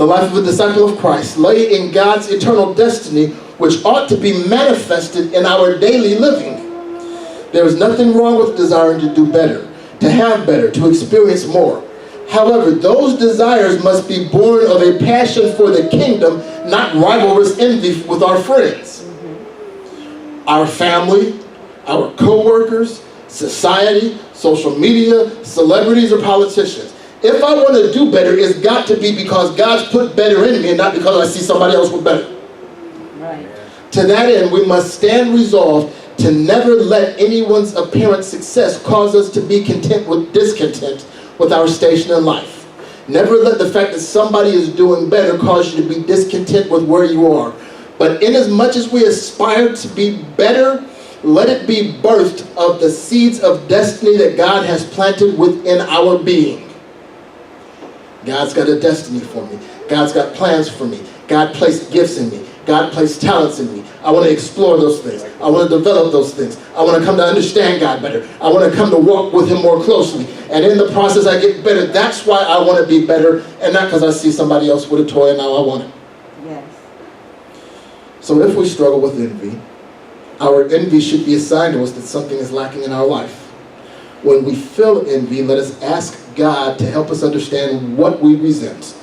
The life of a disciple of Christ lay in God's eternal destiny, which ought to be manifested in our daily living. There is nothing wrong with desiring to do better, to have better, to experience more. However, those desires must be born of a passion for the kingdom, not rivalrous envy with our friends, our family, our co-workers, society, social media, celebrities, or politicians. If I want to do better, it's got to be because God's put better in me and not because I see somebody else with better. Right. To that end, we must stand resolved to never let anyone's apparent success cause us to be content with discontent with our station in life. Never let the fact that somebody is doing better cause you to be discontent with where you are. But inasmuch as we aspire to be better, let it be birthed of the seeds of destiny that God has planted within our being. God's got a destiny for me. God's got plans for me. God placed gifts in me. God placed talents in me. I want to explore those things. I want to develop those things. I want to come to understand God better. I want to come to walk with Him more closely. And in the process, I get better. That's why I want to be better, and not because I see somebody else with a toy and now I want it. Yes. So if we struggle with envy, our envy should be a sign to us that something is lacking in our life. When we feel envy, let us ask God to help us understand what we resent,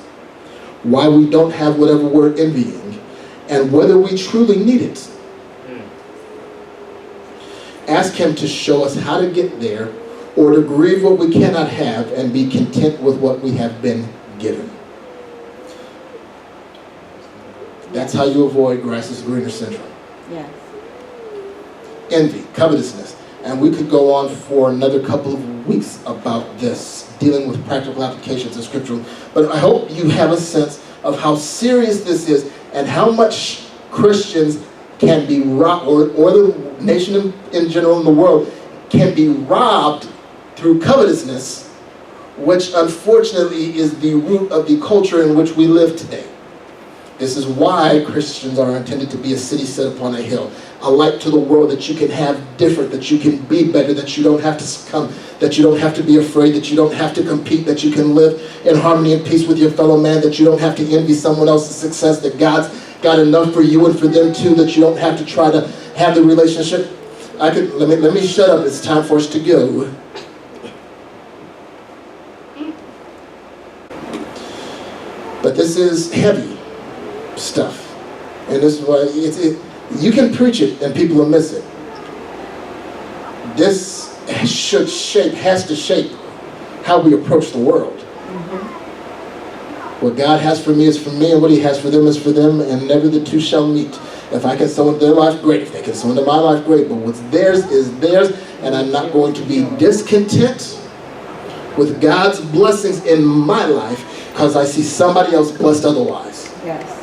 why we don't have whatever we're envying, and whether we truly need it. Ask Him to show us how to get there, or to grieve what we cannot have and be content with what we have been given. That's how you avoid grass is greener syndrome. Yes. Envy, covetousness. And we could go on for another couple of weeks about this, dealing with practical applications of Scripture. But I hope you have a sense of how serious this is and how much Christians can be robbed, or the nation in general in the world can be robbed through covetousness, which unfortunately is the root of the culture in which we live today. This is why Christians are intended to be a city set upon a hill, a light to the world that you can have different, that you can be better, that you don't have to succumb, that you don't have to be afraid, that you don't have to compete, that you can live in harmony and peace with your fellow man, that you don't have to envy someone else's success, that God's got enough for you and for them too, that you don't have to try to have the relationship. Let me shut up. It's time for us to go. But this is heavy stuff, and this is why you can preach it and people will miss it. This has to shape how we approach the world. What God has for me is for me, and what He has for them is for them, and never the two shall meet. If I can sow into their life, great. If they can sow into my life, great. But what's theirs is theirs, and I'm not going to be discontent with God's blessings in my life because I see somebody else blessed otherwise. Yes.